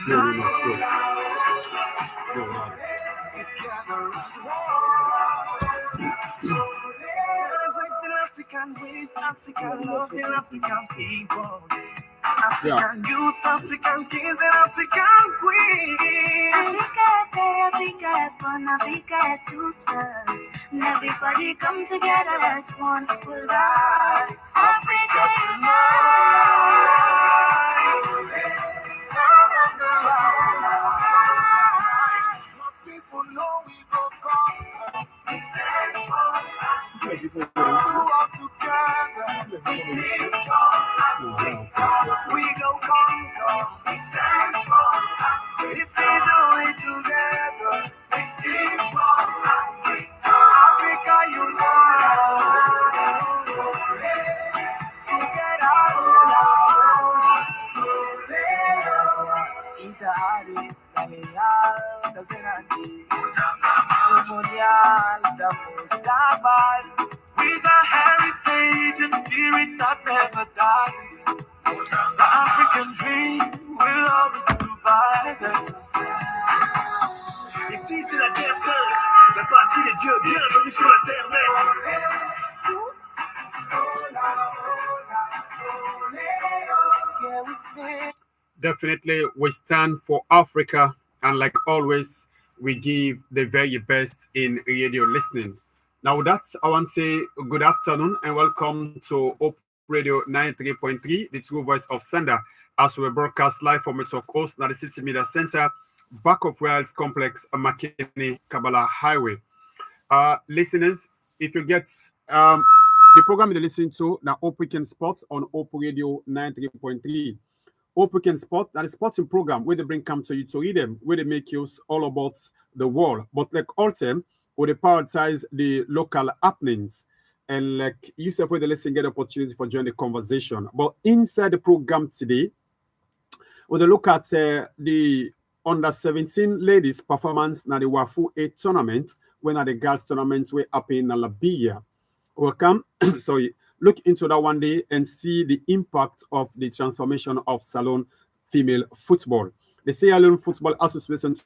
No, no, no. Go. Go, no. Celebrating African ways, African love, and African people. African youth, African kings, and African queens. Africa is born, Africa is to serve. And everybody come together as one equal rights. Africa unite. Sound of the rise. My people know we go conquer. We stand for Africa. We all together. We sing for Africa. We go conquer. We stand for Africa. If we do it together, we sing for Africa. Africa unite. Together Italy, Daniel, the Zenati, Mundial, the Mustafa. With a heritage and spirit that never dies, the African dream will always survive. Ici c'est la terre sainte, la patrie des dieux, bienvenue sur la terre même. Definitely, we stand for Africa, and like always, we give the very best in radio listening. Now, that's I want to say good afternoon and welcome to Op Radio 93.3, the true voice of Sender, as we broadcast live from Metro Coast, now the City Media Center, back of Wells Complex, McKinney, Kabbalah Highway. Listeners, if you get the program you're listening to, now Op Weekend Sports on Op Radio 93.3. Hope we can spot that is sporting program where they bring come to you to read them, where they make use all about the world. But like all time, where they prioritize the local happenings. And like you said, where the listen get opportunity for joining the conversation. But inside the program today, we they look at the under 17 ladies performance na the Wafu A tournament, when at the girls tournament we up in Liberia. Welcome. Sorry. Look into that one day and see the impact of the transformation of Salon female football. The Sierra Leone Football Association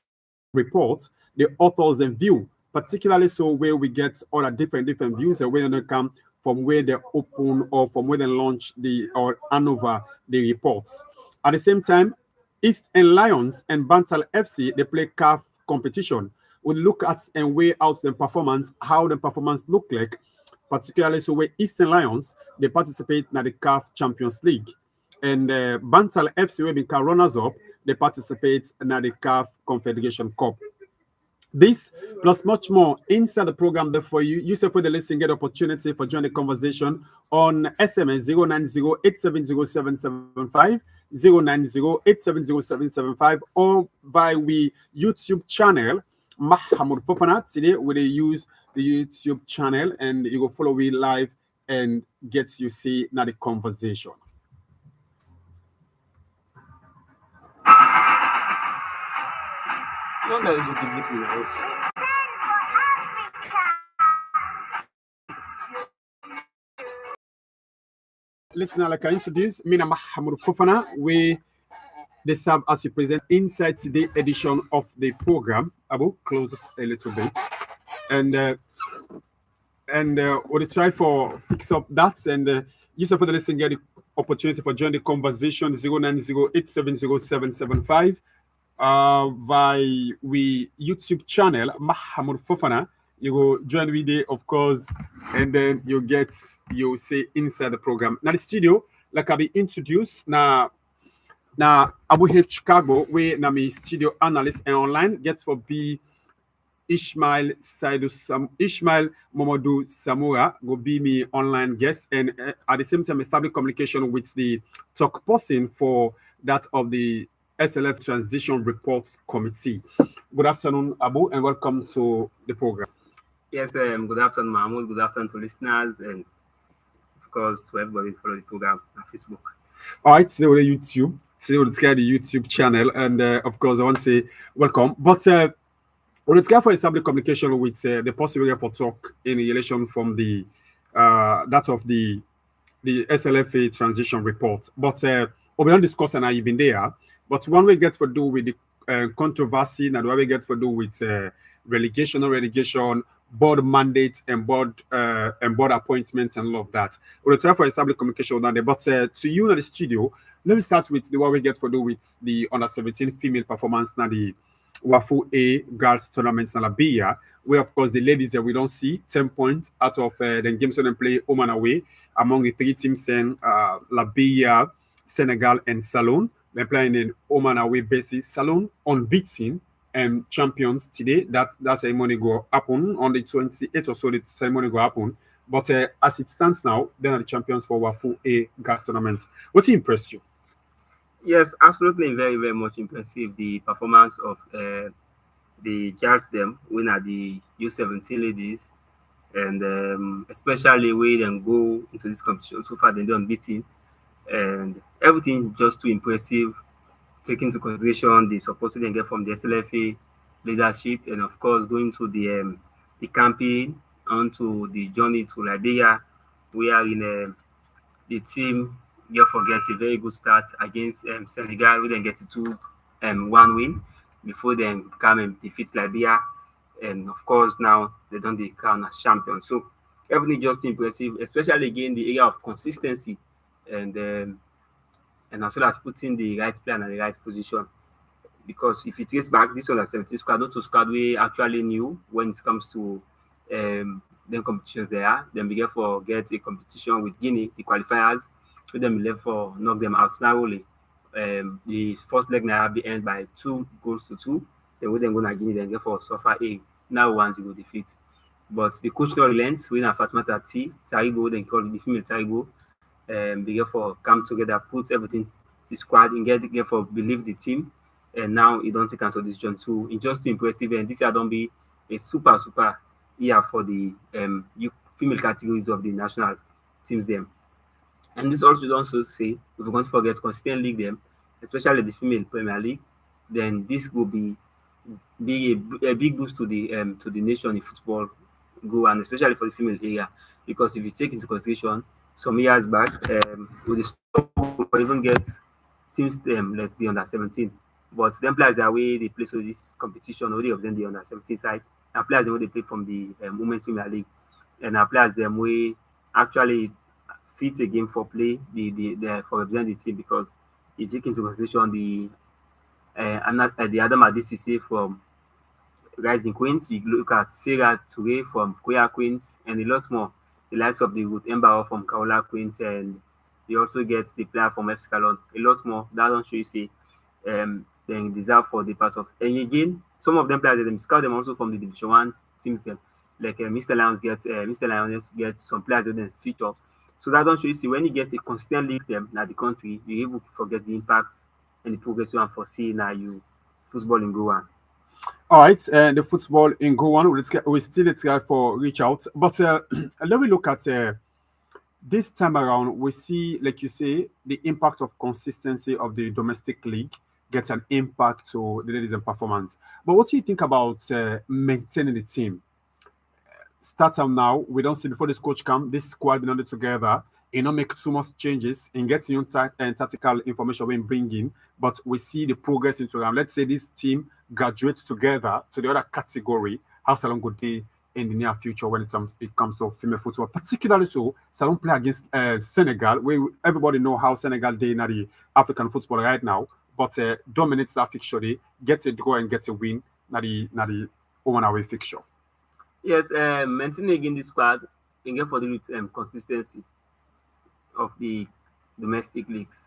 report the authors and view, particularly so where we get all the different views and where they come from where they open or from where they launch the or hand over the reports. At the same time, East and Lions and Bantal FC they play CAF competition. We look at and weigh out the performance, how the performance look like. Particularly so where Eastern Lions, they participate in the CAF Champions League. And Bantal FC, where been runners up, they participate in the CAF Confederation Cup. This plus much more inside the program there for you. You say for the listen, get opportunity for joining the conversation on SMS 090-870-775, 090-870-775, or by we YouTube channel, Mahamud Fofana. Today we use the YouTube channel and you go follow me live and get you see now the conversation. Listener, like I introduced, Mina Mahamud Fofana, we they serve as you present inside today edition of the program. Abu, close us a little bit. And we'll try for fix up that and you for the listen get the opportunity for join the conversation 090-870-775 by we YouTube channel Mahamud Fofana. You go join with it, of course, and then you say inside the program. Now the studio, like I be introduced now Abu H Chicago, where na me studio analyst and online gets for be Ishmael Momodu Samura will be me online guest and at the same time establish communication with the talk person for that of the SLF Transition Reports Committee. Good afternoon, Abu, and welcome to the program. Yes, good afternoon, Mahmoud. Good afternoon to listeners and of course to everybody follow the program on Facebook. All right, today we're YouTube. Today we'll get the YouTube channel and of course I want to say welcome. But well, it's for established communication with the possibility for talk in relation from the that of the SLFA transition report. But or we don't discuss and I've been there. But one we get for do with the controversy, and the way we get for do with relegation or relegation, board mandates and board appointments and all of that. We'll try for established communication down there. But to you in the studio, let me start with the one we get for do with the under 17 female performance now the Wafu A girls tournaments in Labia, where of course the ladies that we don't see 10 points out of the games when they play home and away among the three teams in Labia, Senegal, and Salon. They're playing in home and away basis. Salon unbeaten and champions today. That ceremony go happen on the 28th or so. The ceremony go happen. But as it stands now, they are the champions for Wafu A girls tournament. What impressed you? Yes, absolutely, very, very much impressive. The performance of the girls them win at the U17 ladies, and especially where they go into this competition so far they don't beaten, and everything just too impressive. Taking into consideration the support they get from the SLFA leadership, and of course going to the campaign onto the journey to Liberia, we are in the team you forget a very good start against Senegal. We then get to 1 win before then come and defeat Liberia. And of course, now they don't dey crown as champions. So everything just impressive, especially again the area of consistency and and as well as putting the right player in the right position. Because if you trace back, this under 17 squad, not to squad we actually knew when it comes to them competitions there. Then we get for get a competition with Guinea, the qualifiers, with them left for knock them out narrowly. The first leg now be end by 2 goals to 2. Then we then go to Guinea, then get for suffer a now 1-0 defeat. But the coach no relent, we na Fatmata T, Taribo, then call it the female Taribo. They get for come together, put everything the squad and get for believe the team, and now he don't take into decision too. It's just too impressive, and this year don't be a super year for the female categories of the national teams them. And this also don't also say if we're going to forget consistent league them, especially the female Premier League, then this will be a big boost to the nation in football go, and especially for the female area, because if you take into consideration some years back, with the struggle for even get teams like the under 17, but them players that way they play so this competition already of them the under 17 side, and players them wey they play from the women's Premier League, and players them way actually fit a game for play the for represent the team, because you take into consideration the Adam Adesise from Rising Queens. You look at Sarah Toure from Koya Queens and a lot more. The likes of the Ruth Embauer from Kaola Queens, and you also get the player from Epsilon. A lot more. That don't show you say they deserve for the part of. And again, some of them players them scout them also from the Division One teams them. Like Mr. Lions gets some players that then feature. So that don't show you see when you get a consistent league them like the country, you able to forget the impact and the progress you want foresee now you football in Goa. All right, and the football in Go on. We still let's try for reach out, but let me look at this time around. We see, like you say, the impact of consistency of the domestic league gets an impact to the ladies and performance. But what do you think about maintaining the team? Start out now. We don't see before this coach come. This squad been under together. You know, make too much changes and get new tactical information when bringing. But we see the progress into them. Let's say this team graduates together to the other category. How Salon could they in the near future when it comes to female football, particularly so Salon play against Senegal, where everybody know how Senegal they in the African football right now. But dominates that fixture, they gets a draw and gets a win. Na the home and away fixture. Yes, maintaining again the squad and get for the consistency of the domestic leagues.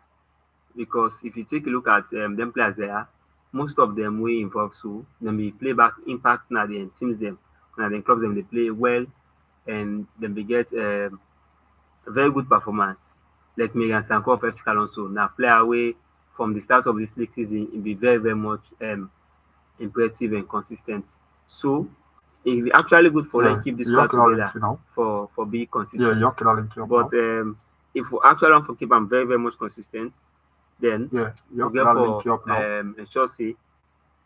Because if you take a look at them players there, most of them will involve so then we play back impact na the teams them na the clubs them they play well, and then we get a very good performance. Like Megan Sanko of FC Alonso, now player away from the start of this league season, it be very, very much impressive and consistent. So it be actually good for Yeah, like keep the squad York link, together for being Yeah, consistent. York link up But now. if we actually want to keep them very, very much consistent, then Yeah, we York get link for up now. ensure say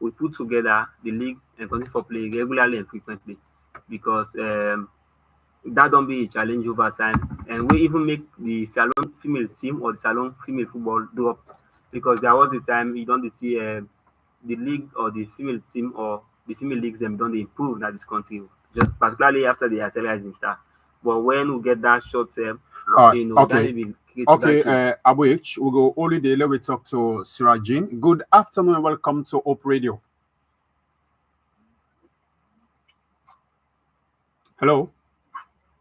we put together the league and continue for play regularly and frequently, because that don't be a challenge over time, and we even make the Salon female team or the Salon female football drop because there was a time you don't see the league or the female team or the female leagues them don't improve in this country, just particularly after the Rising Star. But when we get that short term, that Okay. may be creative Okay, change. Abuich, we'll go only day. Let me talk to Sirajin. Good afternoon and welcome to Op Radio. Hello.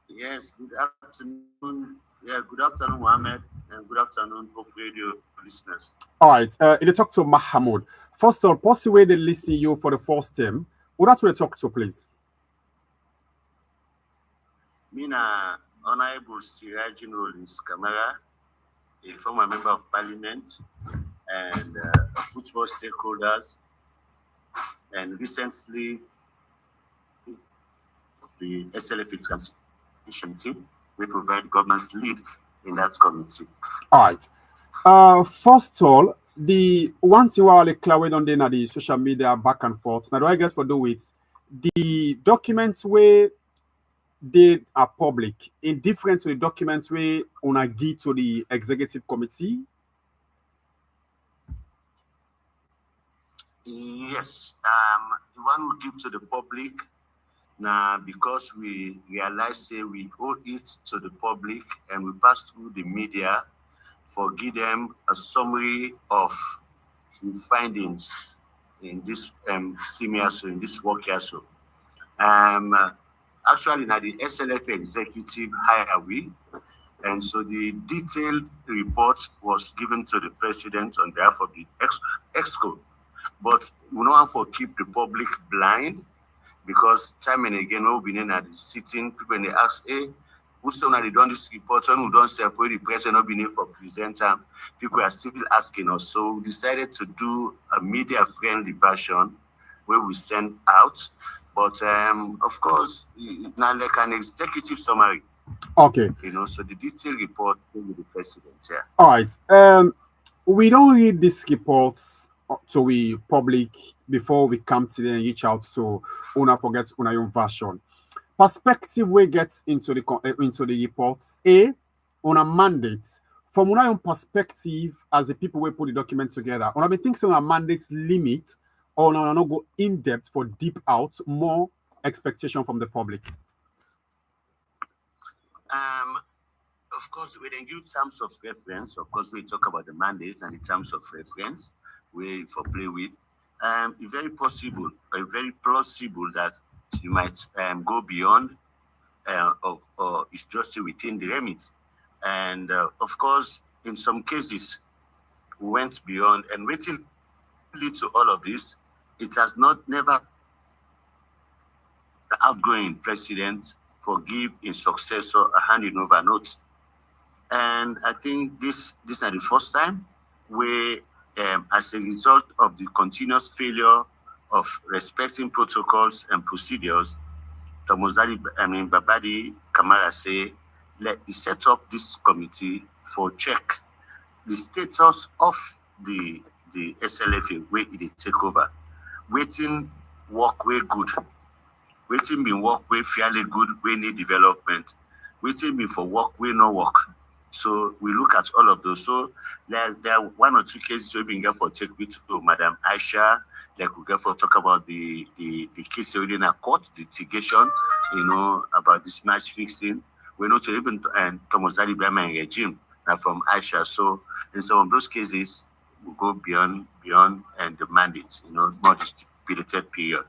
Yes, good afternoon. Yeah, good afternoon, Mohammed, and good afternoon, Hope Radio listeners. All right. You talk to Mahamud. First of all, possibly they listen you for the first time. Who that will talk to, please? Mina Honorable Sirajin Rollins Kamara, a former member of parliament and football stakeholders, and recently of the SLF transition team, we provide governance lead in that committee. All right. First of all, the one thing while I cloud on the social media back and forth. Now, do I get for do it? The documents where they are public, in different to the documents where on a give to the executive committee. Yes, the one we give to the public now because we realize say we owe it to the public and we pass through the media for give them a summary of the findings in this so in this work here. So um, actually now the SLF executive hire we, and so the detailed report was given to the president on behalf of the exco. But we don't want to keep the public blind because time and again, we'll be in at the sitting, people and they ask, hey, who still not done this report, when we don't say for the president not been for presenter, people are still asking us. So we decided to do a media friendly version where we send out. But of course, now like an executive summary, Okay. so the detailed report with the president, yeah. All right. We don't read these reports to we public before we come to them and reach out to Una forget Una own version. Perspective we get into the reports. On a mandate from Una own perspective as the people we put the document together. Una be thinking a mandate limit or not go in depth for deep out more expectation from the public. Um, of course, we then give terms of reference. Of course, we talk about the mandate and the terms of reference we for play with. It's very possible, very plausible that you might go beyond or it's just within the remit. And of course, in some cases, we went beyond and waiting lead to all of this. It has not never the outgoing president forgive his successor a handing over note. And I think this is not the first time where, as a result of the continuous failure of respecting protocols and procedures, Babadi Kamara say, let me set up this committee for check the status of the SLFA where it take over. Waiting work way good. Waiting been work way fairly good, we need development. Waiting been for work way no work. So we look at all of those. So there are one or two cases we've been get for take with to Madam Aisha. Like we get for talk about the case already in a court, the litigation, about this match fixing. We know to even Thomas Daddy Brahman regime now from Aisha. So in some of those cases we go beyond and the mandates, more the stipulated period.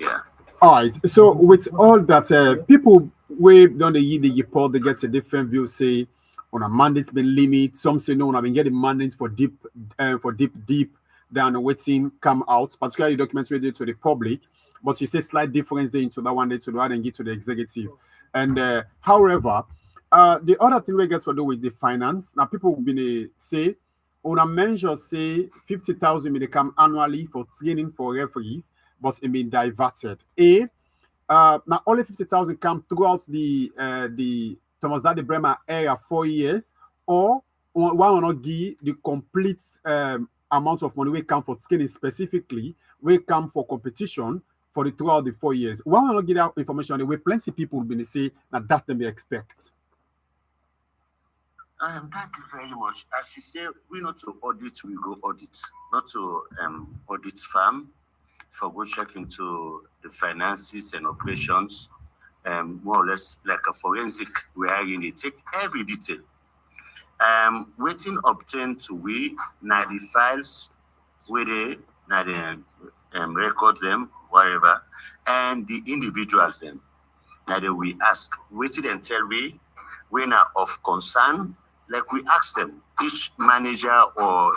Yeah. All right. So with all that, people way down the report, they get a different view. Say on a mandate's been limit. Some say no, I've been getting mandates for deep than waiting come out. Particularly documents ready to the public, but you say slight difference there into that one day to the other and get to the executive. And however, the other thing we get to do with the finance now, people will be say on a measure say 50,000 may come annually for training for referees but it been diverted. Now only 50,000 come throughout the Thomas Daddy Bremer area 4 years, or one will not give the complete amount of money we come for scaling specifically, we come for competition for the throughout the 4 years. One will not give that information the way plenty people will be say that they expect. Thank you very much. As you say, we not to audit, we go audit, not to audit farm for go check into the finances and operations, more or less like a forensic where you need take every detail. Waiting obtained to we now the files where they now the record them wherever, and the individuals them. Now that we ask, waiting and tell we when are of concern, like we ask them, each manager or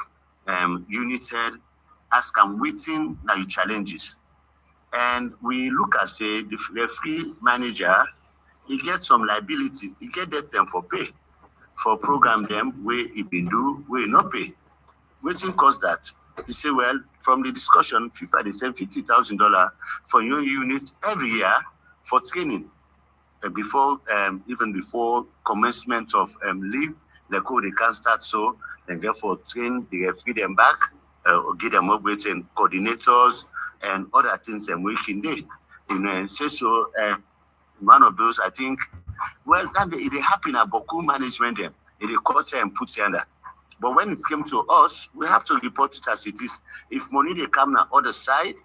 unit head, ask them waiting now your challenges. And we look at say the referee manager, he get some liability, he get that them for pay, for program them where he been do, where he not pay. Waiting cause that. He say, well, from the discussion, FIFA they send $50,000 for your unit every year for training before even before commencement of league, the code they can start so then therefore train the referee them back or get them up with coordinators and other things and working day. You know, and say so one of those I think well that they happen at Boku management them. They cut and put under. But when it came to us, we have to report it as it is. If money they come on the other side,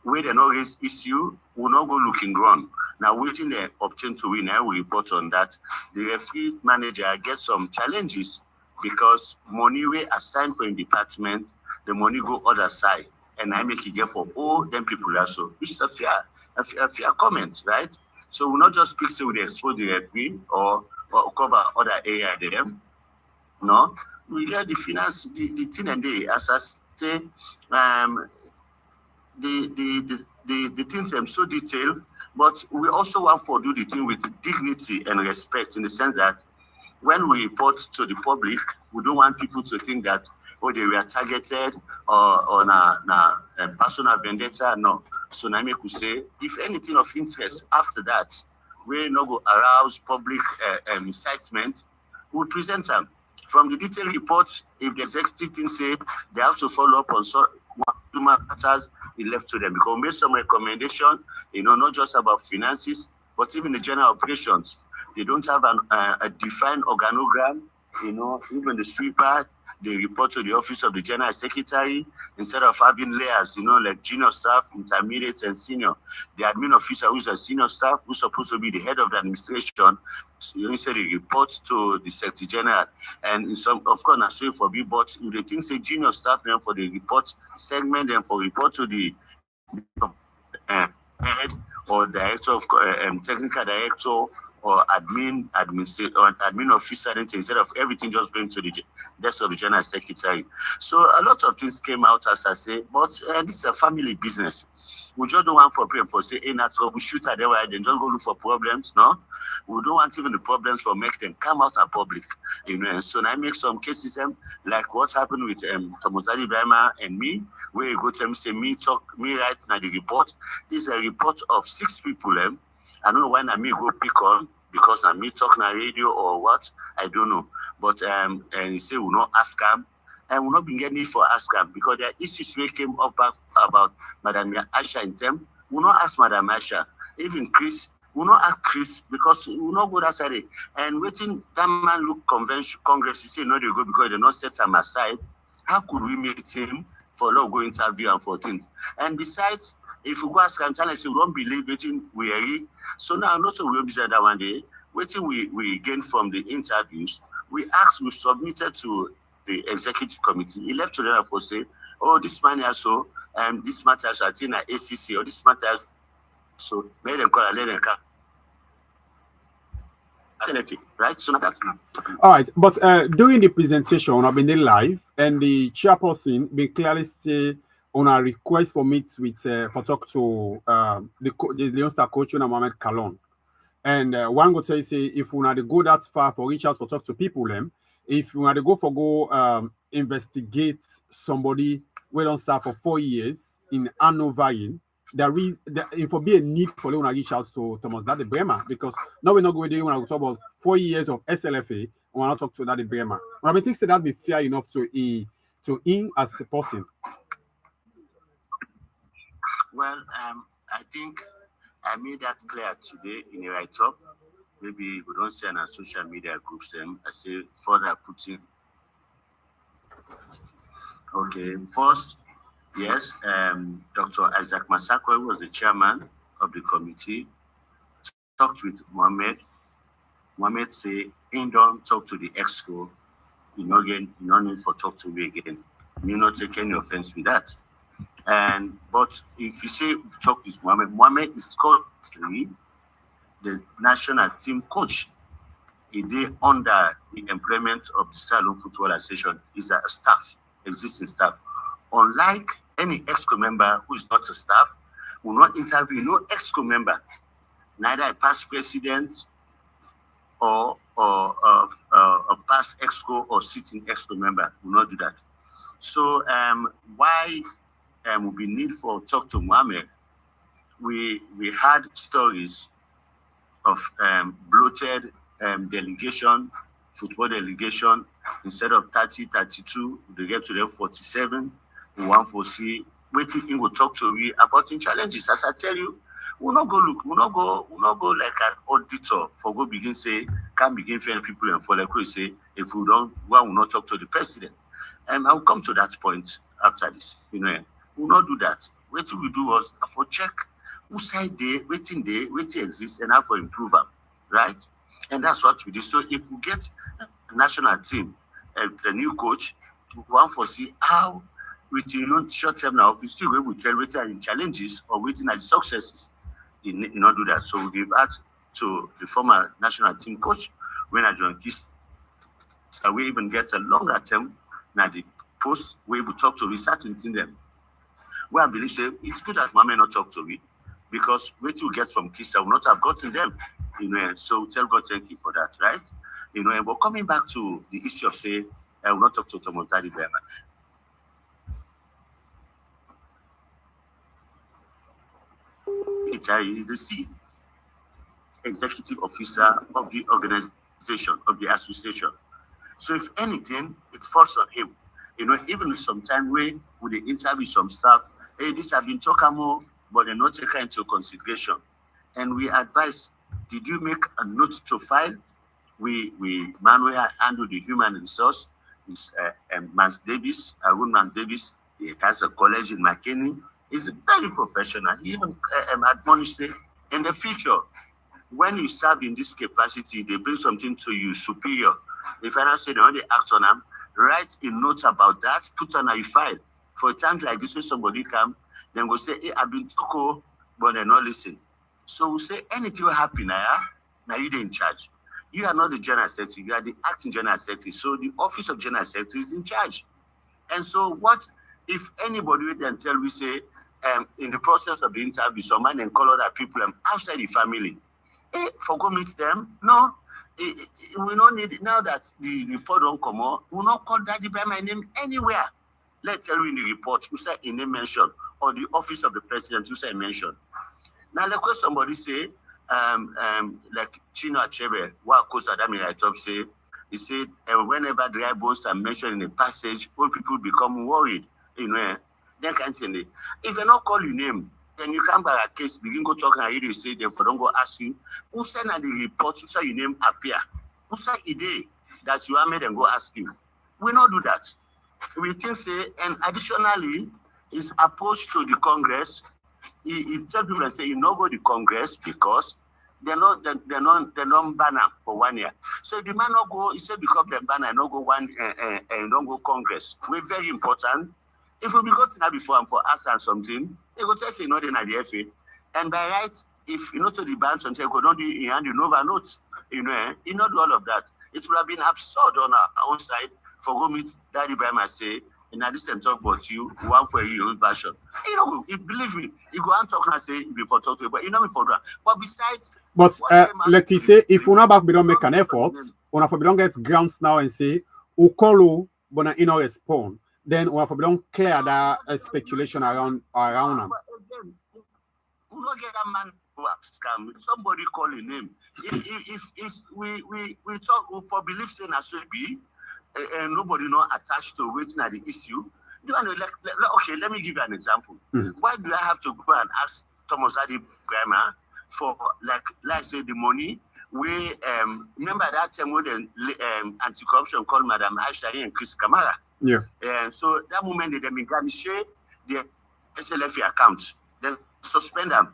where they know his issue, will not go looking wrong. Now, waiting they obtain to win, I will report on that. The referee manager gets some challenges because money we assigned for a department, the money go other side. And I make it get for all them people also, which is a fair comment, right? So we'll not just speak so we expose the referee or cover other area there. No, we get the finance, the thing and they, as I say, the things are so detailed, but we also want to do the thing with dignity and respect in the sense that when we report to the public, we don't want people to think that oh they were targeted or na personal vendetta. No. So now make we say if anything of interest after that, we not go arouse public incitement, we present them. From the detailed report, if the executive team say they have to follow up on human matters, it left to them because we made some recommendation, not just about finances, but even the general operations. They don't have a defined organogram, even the sweeper, they report to the office of the general secretary instead of having layers, like junior staff, intermediate, and senior. The admin officer who's a senior staff, who's supposed to be the head of the administration, instead they report to the secretary general. And in some, of course, not sure for me, but if they think say junior staff, then for the report segment, then for report to the head or director of technical director or admin officer instead of everything just going to the desk of the general secretary. So a lot of things came out as I say, but this is a family business. We just don't want for people for say, hey, not troubleshooter, then just go look for problems. No, we don't want even the problems for make them come out in public. And so I make some cases like what happened with Thomas Brahma and me, where you go to him say me write now the report. This is a report of 6 people. I don't know why me go pick on because I me talk on radio or what, I don't know. But and he say we'll not ask him, and we'll not be getting it for ask him because there are issues we came up about Madam Asha in them. We'll not ask Madam Asha, even Chris. We'll not ask Chris because we'll not go that side. And waiting that man look convention Congress, he say no, they go because they not set him aside. How could we meet him for law go interview and for things? And besides, if we go ask him, tell us we don't believe waiting we are. So now not so we will be that one day. Waiting we gain from the interviews, we submitted to the executive committee. He left to them for say, oh, this man also, this matter I think ACC or this matter so let them call and let them come. Right? So that's All right, but during the presentation, I've been there live, and the chairperson been clearly say on a request for meet with for talk to the Leon Star coach Mohamed Kalon. And one go say if we want to go that far for reach out for talk to people them, if you want to go investigate somebody we don't serve for 4 years in Hanover, if for be a need for them to reach out to Thomas Daddy Bremer because now we're not going to want to talk about 4 years of SLFA. We want to talk to Daddy Bremer. But I think that be fair enough to him as a person. Well, I think I made that clear today in a write-up maybe we don't say on our social media groups them. I say further putting. Okay, first, yes, Dr. Isaac Masakwe was the chairman of the committee. Talked with Mohammed. Mohammed say, "In don't talk to the exco. Again, you no need for talk to me again. You not take any offense with that." And but if you say talk with Mohammed, Mohammed is currently the national team coach. He did under the employment of the Salon Football Association. Is a staff, existing staff. Unlike any EXCO member who is not a staff, will not interview no EXCO member, neither a past president or a past EXCO or sitting EXCO member will not do that. So why we need for talk to Mohammed? We had stories of bloated delegation, football delegation. Instead of 30, 32, they get to them 47. We want to see waiting in will talk to me about in challenges. As I tell you, we'll not go look, we'll not go like an auditor for go begin say, can't begin failing people and for like we say, if we don't, one will not talk to the president. And I'll come to that point after this. We'll not do that. What we do was for check who side waiting exists and how for improve them, right? And that's what we do. So if we get a national team, the new coach, we want to see how with short term now, we still able to tell waiting challenges or waiting at successes. You not do that. So we give that to the former national team coach when I joined this. So we even get a longer term now the post where we talk to research in them. Well, I believe say it's good that Mama not talk to me because what you get from Kisa will not have gotten them. So tell God thank you for that, right? But coming back to the issue of say I will not talk to Thomas Daddy Behrman. He is the C executive officer of the organization, of the association. So if anything, it falls on him. Even if sometimes we would interview some staff, hey, this have been talking more, but they're not taken into consideration. And we advise, did you make a note to file? We manually handle the human resource. Is Mans Davis, Arun Mans Davis. He has a college in McKinney. He's very professional. He even admonished in the future, when you serve in this capacity, they bring something to you superior. If I not say they only act on them, write a note about that, put on a file. For a time like this, when somebody come, then we'll say, hey, I've been talking, but they're not listening. So we'll say, anything will happen now you're in charge. You are not the general secretary, you are the acting general secretary. So the office of general secretary is in charge. And so what if anybody will then tell we say, in the process of the interview, someone and call other people outside the family, for go meet them? No. We don't need it. Now that the report don't come out, we will not call Daddy by my name anywhere. Let's tell you in the report, who said in name mention, or the office of the president, who said mention. Now, like what somebody say, like Chino Achebe, what Coach Adami I talk say, he said, whenever dry bones are mentioned in a passage, all people become worried. They can't say it. If they not call your name, then you come by a case, begin go talk and you say, then for don't go ask you, who send the report, who say your name appear? Who say a day that you are made and go ask you? We not do that. We think say, and additionally, his approach to the Congress, he tell people and say, you not go to the Congress because they're not banner for 1 year. So the man not go, he said because the banner not go and don't go Congress. We're very important. If we got that before and for us and something, they go tell say not in the FA. And by right, if you know to the bank something, go don't do in hand, you know note, you not do all of that. It would have been absurd on our own side for go meet Daddy Ibrahim and say, in addition talk about you, one for your own version. Believe me, you go and talk and say before talk to you, but you know me for that. But besides, but like you say, if una back we don't make an effort, una for we don't get grounds now and say, Ukolo, but you know respond. Then we don't clear that speculation around them. We don't get a man who scam. Somebody call a name. If we talk for belief saying as so be, and nobody not attached to waiting at the issue. Okay, let me give you an example. Mm-hmm. Why do I have to go and ask Thomas Adi Bremer for like say the money We remember that time when the anti-corruption called Madam Aisha and Chris Kamara. Yeah. And so that moment they began share the SLFA account, then suspend them,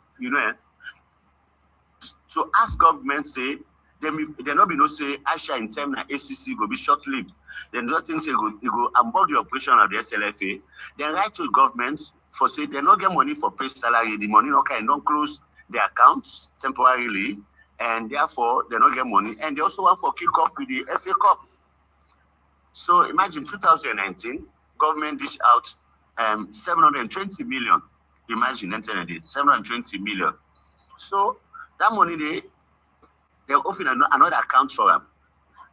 to ask government say they not be no say Aisha in time na ACC go be short lived. Then nothing say go unboard the operation of the SLFA. Then write to government for say they not get money for pay salary. The money okay don't close the accounts temporarily, and therefore they not get money. And they also want for kick off with the FA Cup. So imagine 2019, government dish out 720 million. Imagine internet 720 million. So that money they open another account for them.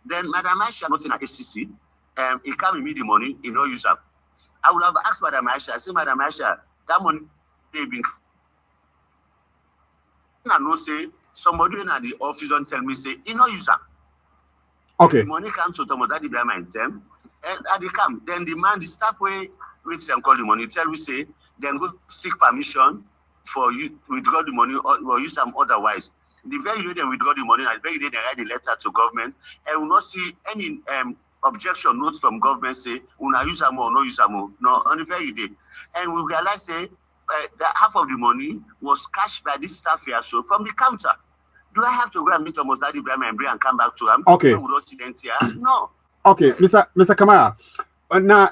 Then Madam Aisha not in a ACC, he can't me the money, he no use up. I would have asked Madam Aisha, I say Madam Aisha, that money they been. I know say somebody in the office don't tell me say he no use up. Okay. The money comes to Tomo that be my term, and at the come, then the man, the staff way which them call the money, tell we say, then go seek permission for you withdraw the money or use them otherwise. The very day they withdraw the money, and the very day they write the letter to government, and will not see any objection notes from government say, una use them or no use them. No, on the very day. And we realize say that half of the money was cashed by this staff here, so from the counter. Do I have to go and meet almost Daddy Ibrahim and come back to him? Okay. No. Okay, Mr. Kamara.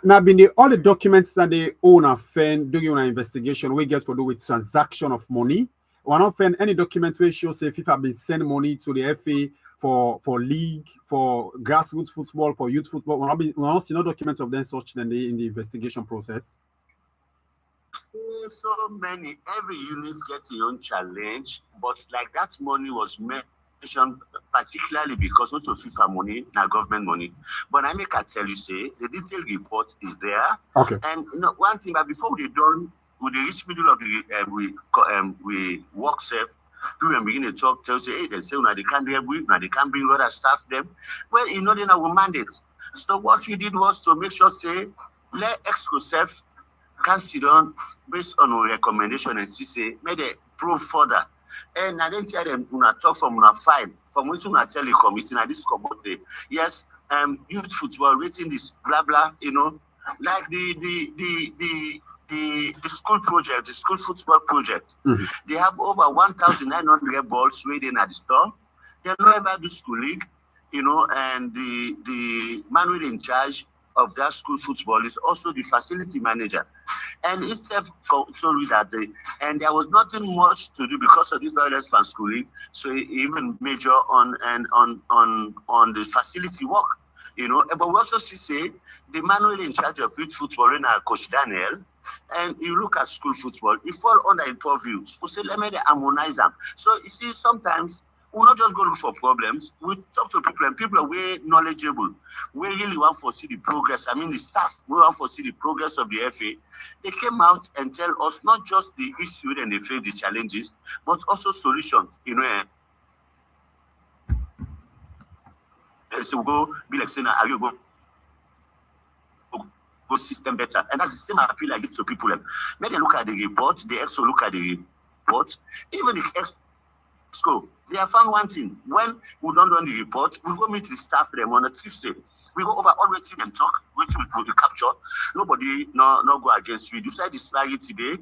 Now, been all the documents that they own a fan doing an investigation, we get for do with transaction of money. We're not find any document where shows if FIFA been send money to the FA for league, for grassroots football, for youth football. We're not see no documents of them such in the investigation process. So many, every unit gets its own challenge, but like that money was mentioned particularly because not of FIFA money, not government money. But I make I tell you, say the detailed report is there. Okay. And one thing, but before we done, with the reach middle of the we work safe. People begin to talk, tell say, hey, they say now they can't do it, now they can't bring other staff them. Well, then our mandate. So what we did was to make sure say let exclusive can sit down based on our recommendation and see say may they prove further. And I didn't tell them una talk from una file from which una telecom it's in this commodity. Yes, youth football rating this blah blah, like the school project, the school football project. Mm-hmm. They have over 1,900 balls waiting at the store. They don't ever do school league, and the man with in charge of that school football is also the facility manager. And he told me that and there was nothing much to do because of this violence and school league. So he even major on the facility work. But we also see the man who is in charge of youth football, Coach Daniel, and you look at school football, it fall under interview. So say let me harmonize them. So you see, sometimes we not just go look for problems. We talk to people, and people are very knowledgeable. We really want to see the progress. I mean, the staff, we want to see the progress of the FA. They came out and tell us not just the issue and they face the challenges, but also solutions. So go be like saying, are you go system better? And that's the same appeal I give to people. When they look at the report, they also look at the report. Even the EXCO, they have found one thing. When we don't do the report, we go meet the staff them on a Tuesday. We go over all waiting and talk, which we capture. Nobody no go against. We decide this value today.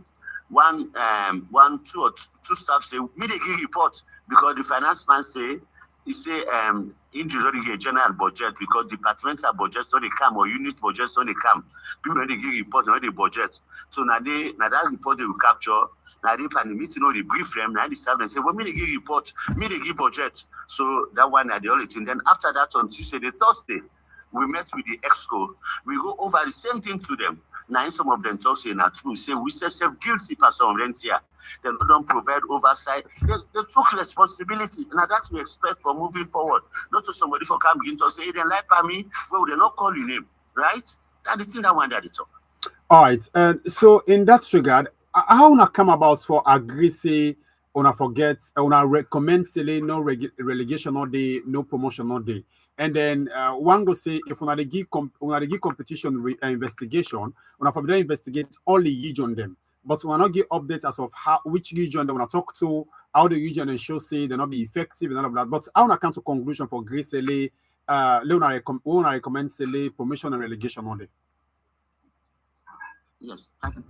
Two staff say, me they give report because the finance man say, he say in the general budget because departmental budgets don't they come or unit budgets don't they come. People when they give report, when they budget. So now that report they will capture. Now they plan the meeting, they brief them. Now they serve and say, well, me they give report, me they give budget. So that one are the only thing. Then after that on Tuesday, the Thursday, we met with the EXCO. We go over the same thing to them. Now some of them talk say now true. Say we self guilty for some rent here. They don't provide oversight. They took responsibility. Now that's we expect for moving forward. Not to somebody for come begin to say, hey, they like for me, well, they not call your name, right? That's the thing that one that they talk. All right. So in that regard, how una come about for agree say una forget una recommend say no relegation no day, no promotion no day. And then one go say if una give competition investigation, una for investigate all the region them. But we will not give updates as of which region they want to talk to how the region and show say they not be effective and all of that. But I want to come to conclusion for Grace Ele, Leona recommend Sele promotion and relegation only. Yes, thank you.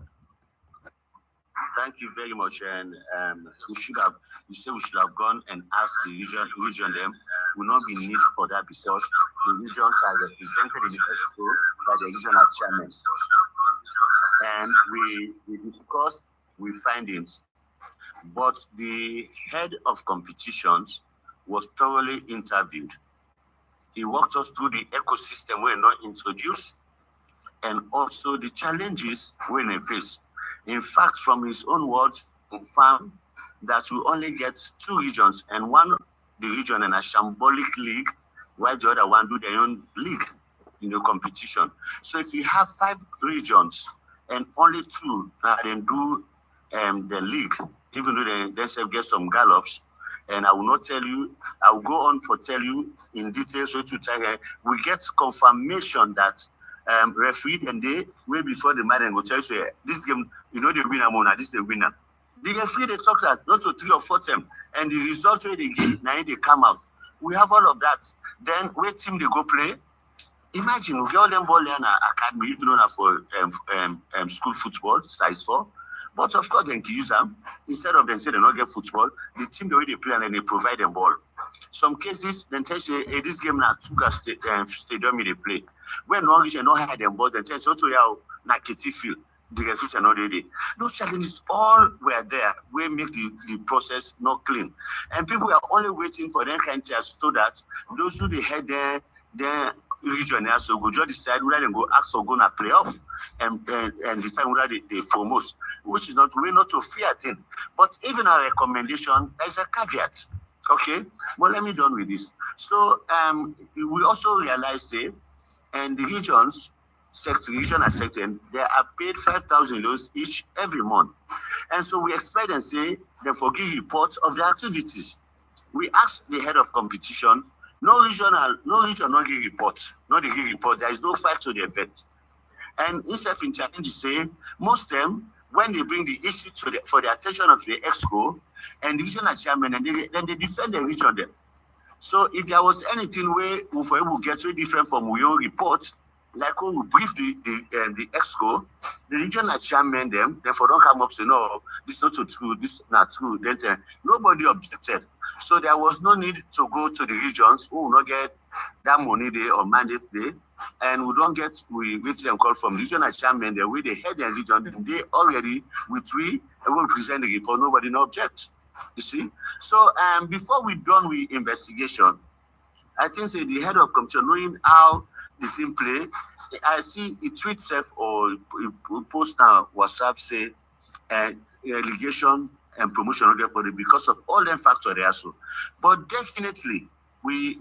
Thank you very much. And we should have, you say we should have gone and asked the region them. Will not be need for that because the regions are represented in the expo by the regional chairman. And we discussed with findings, but the head of competitions was thoroughly interviewed. He walked us through the ecosystem we're not introduced and also the challenges we may face. In fact, from his own words, confirmed that we only get two regions, and one the region in a shambolic league, while the other one do their own league in the competition. So if you have 5 regions and only 2 then do the league, even though they themselves get some gallops, and I will not tell you, I will go on for tell you in detail so to tell we get confirmation that referee and they way before the match and go tell you this game, you know the winner Mona, this is the winner. The referee they talk that not to 3 or 4 times, and the result where they get now they come out. We have all of that. Then where team they go play. Imagine we get all them ball in academy, you know for school football, size 4. But of course, they can use them. Instead of them say they not get football, the team they already play and then they provide them ball. Some cases, then tell you, hey, this game now Tuga stadium they play. When Norwich and not had them ball, then tell you, so yeah, na Kitty field. The referees are not ready. Those challenges all were there. We make the process not clean. And people are only waiting for them kind of so that those who they had their region so go just decide whether they go ask for gonna playoff and decide whether they promote, which is not way not to fear thing. But even a recommendation, there's a caveat. Okay, but let me done with this. So we also realize say and the regions region and sector, they are paid 5,000 euros each every month. And so we expect and say they forgive reports of their activities. We asked the head of competition, no region not give report, not the give report, there is no fight to the effect. And instead in challenge say most of them when they bring the issue for the attention of the exco and the regional chairman and then they defend the region there. So if there was anything where we will get very different from we own report, like when we brief the exco, the regional chairman them, therefore don't come up say no, this is not true, this is not true. Then say nobody objected. So there was no need to go to the regions who will not get that money there or mandate there. And we don't get we them call from regional chairman the way they head the region, and they already with we will present the report, nobody no object. You see? So before we done with investigation, I think say the head of commission knowing how the team play, I see it tweet self or post now WhatsApp say relegation and promotion again for it because of all them factors there so. But definitely we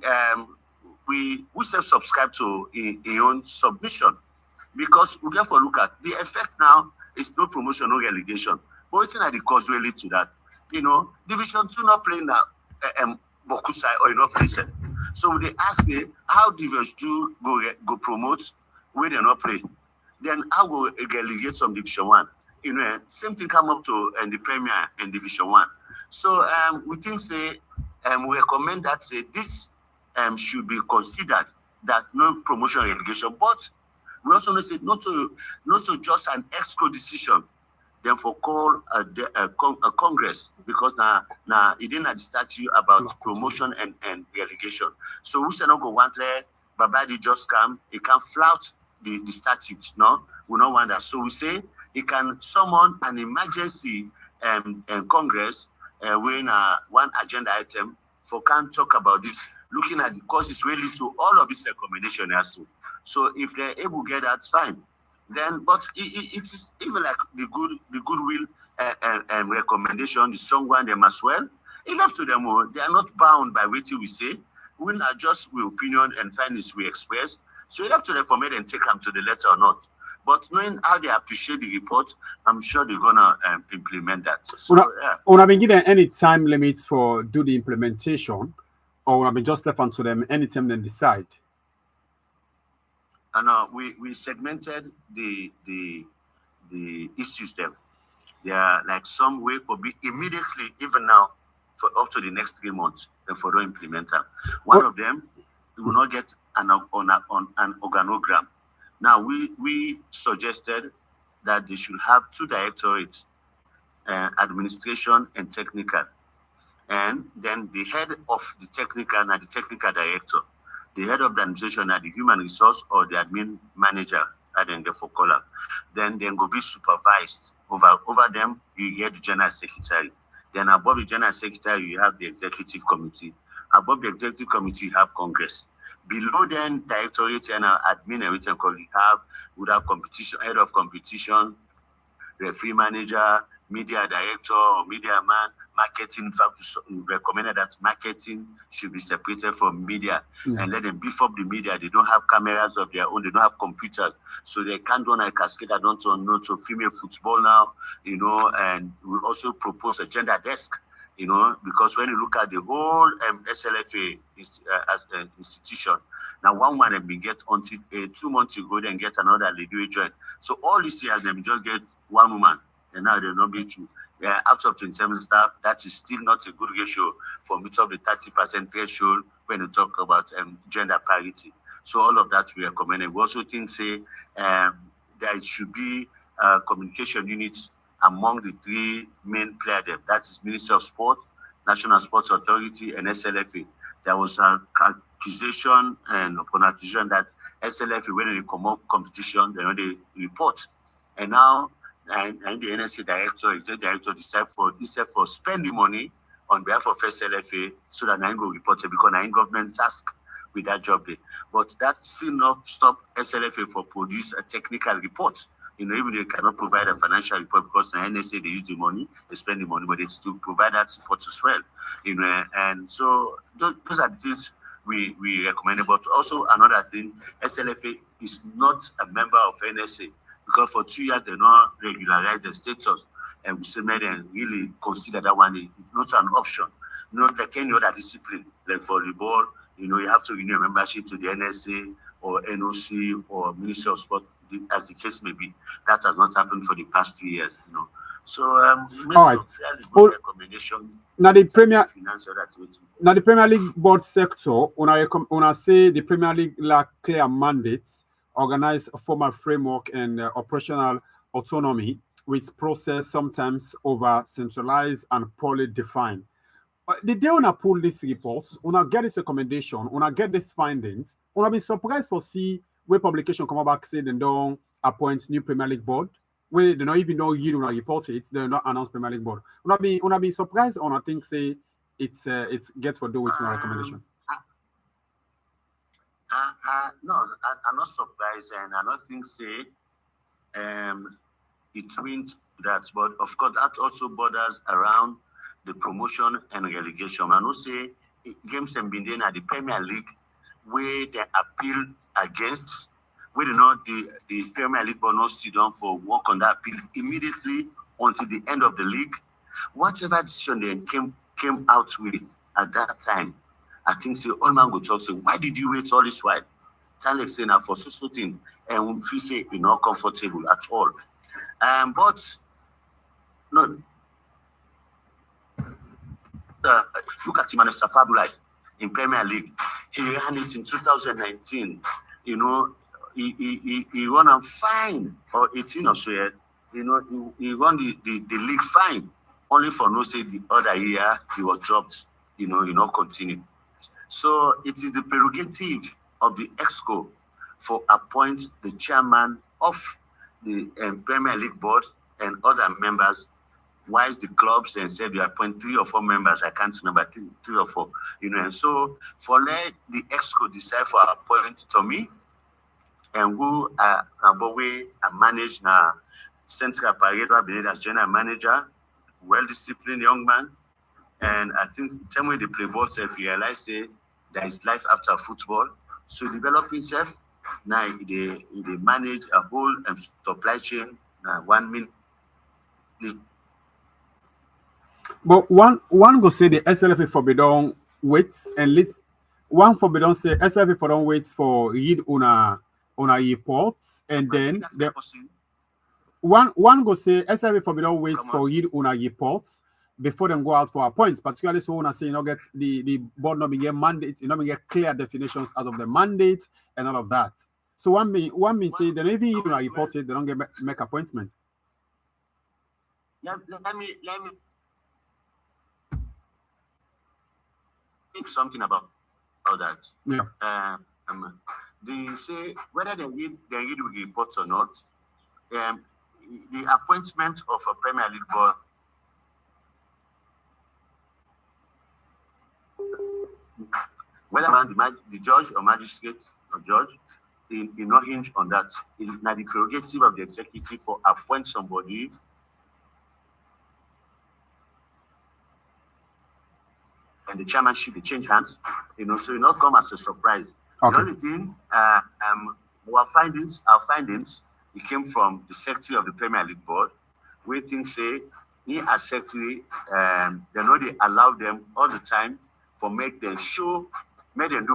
self subscribe to in own submission because we therefore look at the effect now is no promotion, no relegation. But it's not the cause really to that. You know, Division 2 not playing now Bokusai or not playing. So they ask me how Division 2 go promote where they not play. Then how go relegate some Division 1. You know, same thing come up to the Premier and Division 1. So we think say we recommend that say this should be considered that no promotion relegation. But we also know say not to just an exco decision. Then for call a Congress because now it didn't statute about promotion and relegation. So we say not go want let Babadi just come, he can flout the statute. No, we don't want that. So we say he can summon an emergency Congress when one agenda item for can talk about this, looking at the causes really to all of this recommendation also. So if they're able to get that, fine. Then, but it is even like the goodwill recommendation, the strong one them as well. It's up to them. They are not bound by what we say. We not just we opinion and findings we express. So it's up to them for me and take them to the letter or not. But knowing how they appreciate the report, I'm sure they're gonna implement that. So yeah. Have been given any time limits for do the implementation, or have been just left onto them anytime they decide? And we segmented the issues there. There are like some way for be immediately, even now, for up to the next 3 months, then for the implementer. One of them will not get on an organogram. Now we suggested that they should have two directorates, administration and technical, and then the head of the technical and the technical director, the head of the administration and the human resource or the admin manager, and then get for column. Then go be supervised over them. You get the general secretary. Then above the general secretary, you have the executive committee. Above the executive committee, you have Congress. Below then, directorate and admin everything called would have competition, head of competition, referee manager, media director or media man, marketing. In fact, we recommended that marketing should be separated from media and let them beef up the media. They don't have cameras of their own, they don't have computers, so they can't do a cascade. I don't know to female football now, and we also propose a gender desk. Because when you look at the whole SLFA as an institution, now one man have been get until 2 months ago, then get another lady join. So all these years, they just get one woman, and now they'll not be two. Out of 27 staff, that is still not a good ratio for meet up the 30% threshold when you talk about gender parity. So all of that we recommend. We also think, there should be communication units among the three main players. That is Ministry of Sport, National Sports Authority, and SLFA. There was an accusation and upon accusation that SLFA, when they come up competition, they report. And now, and the NSA director, executive director, decide for spending money on behalf of SLFA so that I go report it because I government task with that job there. But that still not stop SLFA for produce a technical report. Even they cannot provide a financial report because the NSA, they use the money, they spend the money, but they still provide that support as well. And so those are the things we recommend. But also another thing, SLFA is not a member of NSA because for 2 years they not regularize their status, and we say and really consider that one is not an option. Like any other discipline, like volleyball, you have to renew membership to the NSA or NOC or Ministry of Sport, as the case may be. That has not happened for the past 2 years, So we all right. Fairly good recommendation. Now the Premier League board sector, una say the Premier League lack clear mandates, organize a formal framework and operational autonomy, with process sometimes over centralized and poorly defined. The day una pull these reports, una get this recommendation, una get these findings, una be surprised for see where publication come back say they don't appoint new Premier League board, where they don't even know you don't report it, they don't announce Premier League board. Una be surprised or I think say it's gets for do with una recommendation. No, I'm not surprised, and I don't think it means that, but of course that also borders around the promotion and relegation. I know say games have been done at the Premier League where they appeal against, where the Premier League board not sit down for work on that appeal immediately until the end of the league. Whatever decision they came out with at that time, I think say all man go talk say, why did you wait all this while? Tell say now for so thing, and we say you're not comfortable at all. But no. Look at him and Fabulai in Premier League. He ran it in 2019. He won a fine or 18 or so years. He won the league fine. Only for no say the other year he was dropped. He not continue. So it is the prerogative of the EXCO for appoint the chairman of the Premier League board and other members. Whilst the clubs then said they appoint 3 or 4 members, I can't remember 3 or 4, and so for let the EXCO decide for appoint to me and who are way and manage now Central Parade as general manager, well-disciplined young man, and I think the time when they play ball, if you realize say there is life after football, so develop himself. Now they manage a whole supply chain. Now 1 minute. But one go say the SLFA forbidden waits and list. One forbidden say SLFA for don't wait for read una reports and then the one go say SLFA forbidden waits for read una reports before them go out for appoints, particularly so when I say you know get the board not be get mandates, you know get clear definitions out of the mandate and all of that. So one may say they don't even you know Well, report it, they don't get make appointments. let me think something about that. Yeah. They say whether they read reports or not. Um, the appointment of a Premier League board, whether the judge or magistrate or judge, it not hinge on that. It's not the prerogative of the executive for appoint somebody and the chairmanship they change hands. So it not come as a surprise. The Okay. only thing, our findings, it came from the secretary of the Premier League board. We think say he as secretary, they know they allow them all the time for make them do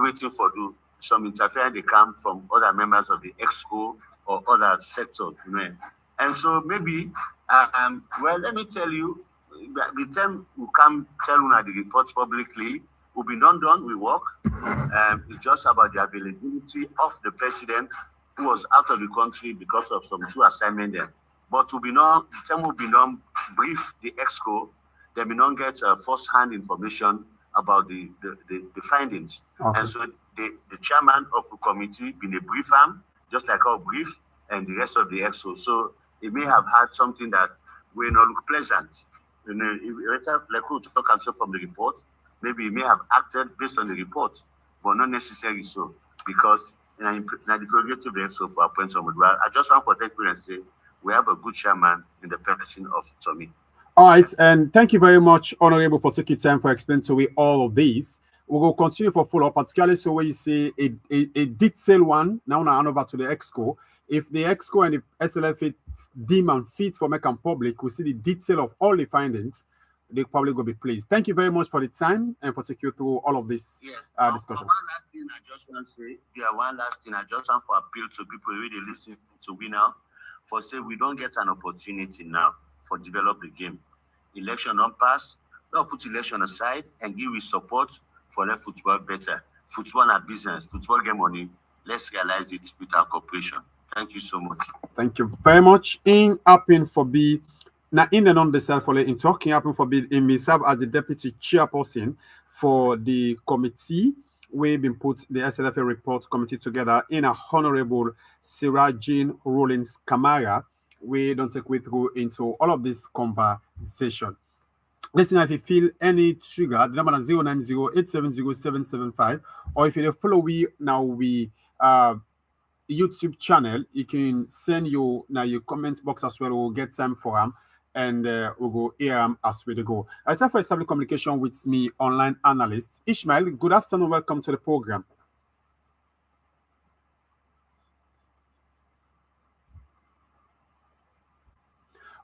waiting for do some interference they come from other members of the exco or other sectors. And so maybe, well, let me tell you, the time we come tell una the reports publicly, will be done, we work. It's just about the availability of the president who was out of the country because of some two assignments there. But the time will be non brief the exco, they may not get first-hand information about the findings. Okay. And so the chairman of the committee been a brief him, just like our brief and the rest of the exco. So it may have had something that will not look pleasant. Like who talk also from the report, maybe he may have acted based on the report, but not necessarily so, because now the prerogative of the exco for appoint somebody. Well, I just want to take and say we have a good chairman in the person of Tommy. All right, and thank you very much, Honorable, for taking time for explaining to me all of this. We will continue for follow-up, particularly so when you say a detailed one, now hand over to the EXCO. If the EXCO and the SLF deem and fit for make and public, we see the detail of all the findings, they probably will be pleased. Thank you very much for the time and for taking you through all of this Yes. discussion. One last thing I just want to say, one last thing I just want to appeal to people who really listen to we now, for say we don't get an opportunity now for develop the game. Election don't pass, don't put election aside and give we support for the football better. Football and business, football get money. Let's realize it with our cooperation. Thank you so much. Thank you very much. In happen for be now in the non self in talking happen for be in me serve as the deputy chairperson for the committee. We've been put the SLFA report committee together in a honorable Sarah Jean Rollins Kamara. We don't take way through into all of this conversation. Listen, if you feel any trigger, the number is 090-870-775, or if you follow we now we YouTube channel, you can send you now your comment box as well. We'll get time for them and we'll go here as we go. I time for established communication with me, online analyst Ishmael. Good afternoon, welcome to the program.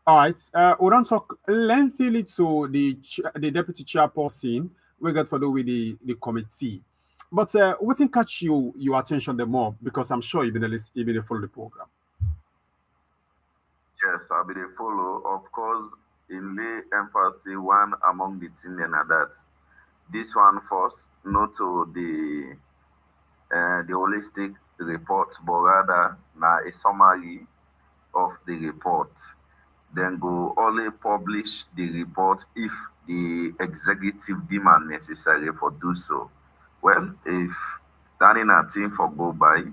All right, we don't talk lengthily to the deputy chairperson. We got to do with the committee. But what can catch your attention the more? Because I'm sure you've been follow the program. Yes, I'll be the follow. Of course, in lay emphasis one among the thing and that. This one first, not to the holistic report, but rather now a summary of the report. Then go only publish the report if the executive demand necessary for do so. Well, if standing a thing for go by,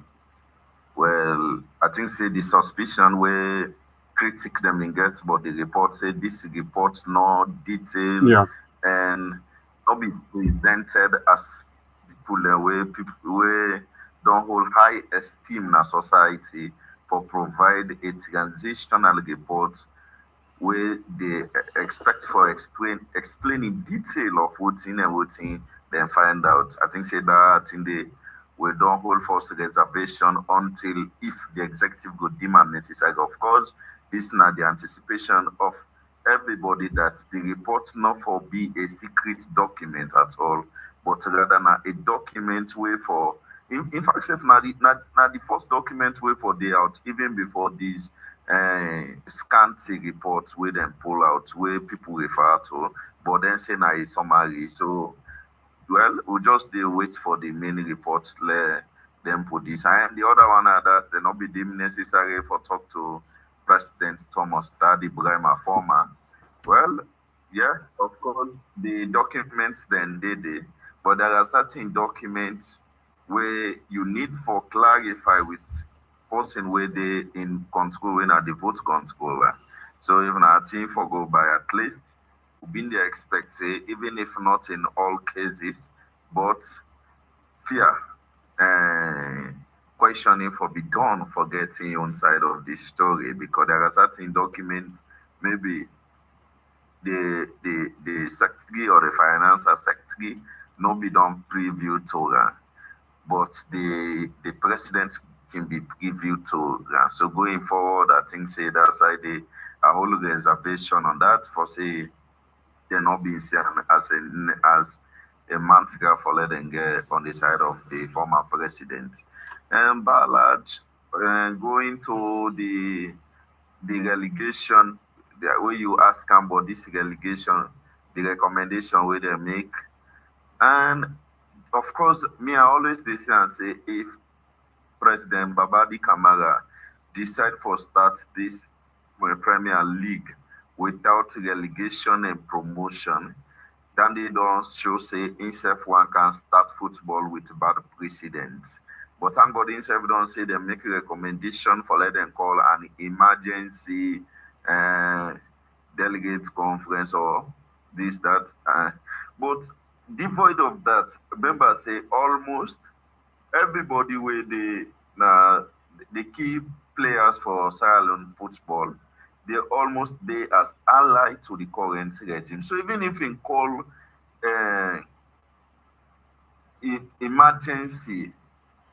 well, I think say the suspicion where critic them in get, but the report say this report not detailed Yeah. and not be presented as people where people where don't hold high esteem in a society for provide a transitional report where they expect for explain in detail of what's in and what's in, then find out. I think say that in the we don't hold false reservation until if the executive go demand necessary. Of course, this now the anticipation of everybody that the report not for be a secret document at all, but rather now a document way for in fact if now the first document way for day out even before these scanty reports where them pull out where people refer to but then say na a summary. So well, we just dey wait for the main reports let them produce. And the other one are that they not be deemed necessary for talk to President Thomas Tadi Brahma former. Well, yeah, of course, the documents then they did, but there are certain documents where you need for clarify with person where they in control when are the vote controller. So even our team for go by at least we been there expect say even if not in all cases, but fear and questioning for be done for getting on side of the story because there are certain documents maybe the secretary or the finance secretary no be done preview to but the president can be preview to so going forward I think say that's why they a whole reservation on that for say they're not being seen as a mantra for letting get on the side of the former president. And by large, going to the relegation, the way you ask about this relegation, the recommendation where they make, and of course, me I always dey say and say if President Babadi Kamara decide for start this Premier League without relegation and promotion, then they don't show say himself one can start football with bad precedents. But thank God himself don't say they make a recommendation for let them call an emergency uh, delegate conference or this that. But devoid of that, remember say almost everybody where they now the key players for Sierra football, they almost they as allied to the current regime. So even if in call uh, emergency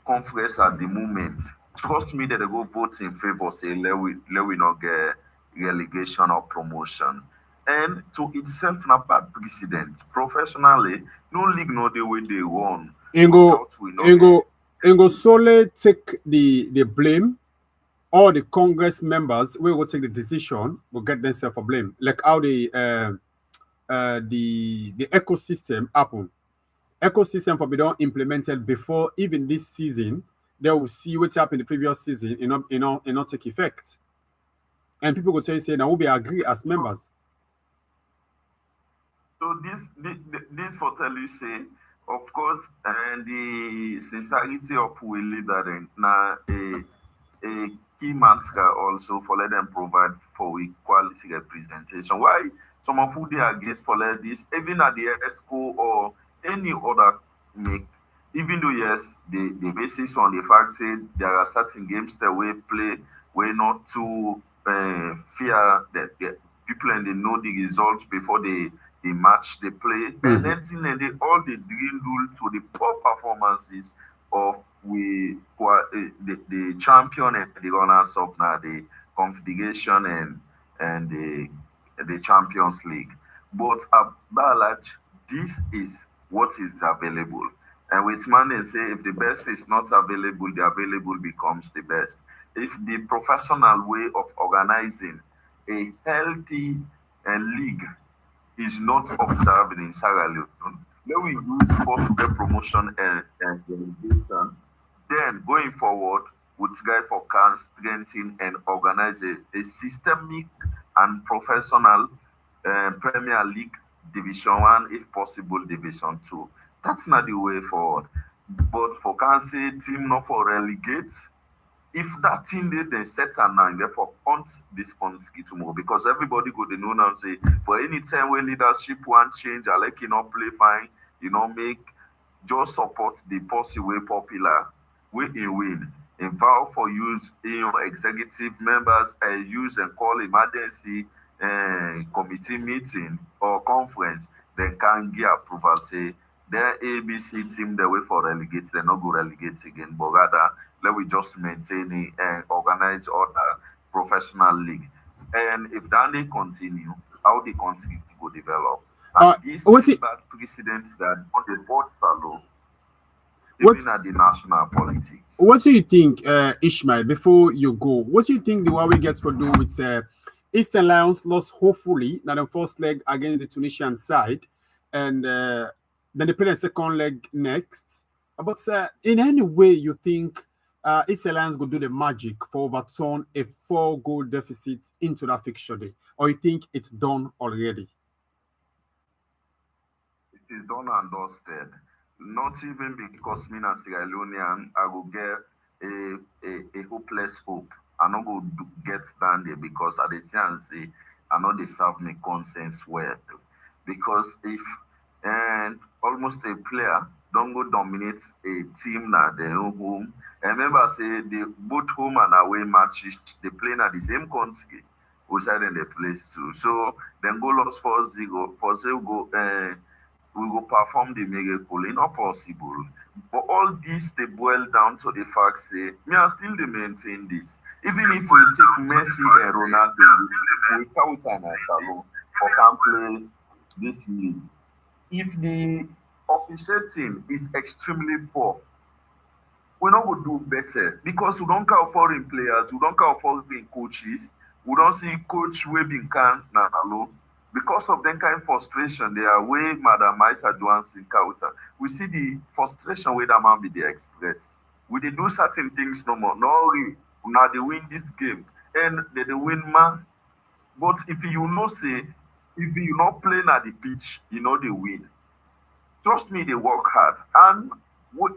conference at the moment, trust me that they go vote in favor say let we not get relegation or promotion. And to itself na bad precedent. Professionally, no league no the way they won Ingo, without we not get Ingo, Ingo Sole take the blame. All the Congress members will take the decision, will get themselves a blame. Like how the ecosystem happen. Ecosystem for be done implemented before even this season. They will see what's happened the previous season, not take effect. And people will tell you say now we be agree as members. so this for tell you say, of course, and the sincerity of we leader then now a key mantra also for let them provide for equality representation. Why some of who they are against for let this, even at the ESCO or any other make, even though yes, the basis on the fact say there are certain games that we play we not to fear that the people and they know the results before the match they play and Mhm. then and they all they dwindle to the poor performances of the champion and the runners up now the confederation and the champions league but by and large this is what is available and with money say if the best is not available the available becomes the best if the professional way of organizing a healthy league is not observed in Sierra Leone, then we use first to get promotion and relegation. Then going forward, we try for can strengthen and organize a systemic and professional Premier League Division One, if possible Division Two. That's not the way forward. But for can say team not for relegate, if that thing they set am now, therefore punt this punt tomorrow because everybody go dey know now say for any time when leadership want change, I like you not play fine, you know make just support the policy way popular, way in win. And vow for use executive members use and call emergency committee meeting or conference, then can give approval say their ABC team they wait for relegate, they not go relegate again, but rather let we just maintain it and organize other professional league. And if that they continue, how the country go develop. And this What's it? bad precedent that on the board follow What even at the national politics. What do you think, Ishmael? Before you go, what do you think the Huawei gets for do with Eastern Lions lost hopefully now the first leg against the Tunisian side, and then they play the second leg next. But in any way, you think Eastern Lions will do the magic for overturn a 4 goal deficit into that fixture day, or you think it's done already? It is done and dusted. Not even because me as Sierra Leonean, I will get a hopeless hope. I not go get down there because at the chance say I know they serve me conscience well. Because if and almost a player don't go dominate a team na their own home. And remember say the both home and away matches they play na the same country. Outside in the place too. So then go lost 4-0 4-0 go we will perform the miracle. It's not possible. But all this they boil down to the fact say me I still dey maintain this. Even if we take Messi and Ronaldo without an Salon or can play this league, if the officiating is extremely poor, we not go do better because we don't call foreign players, we don't call foreign coaches, we don't see coach wey bin can na alone. Because of that kind of frustration, they are way Madam Isa Johansson counter. We see the frustration where that man be the express. We dey do certain things no more. No worry, now they win this game. And they win man. But if you know say, if you not playing at the pitch, you know they win. Trust me, they work hard. And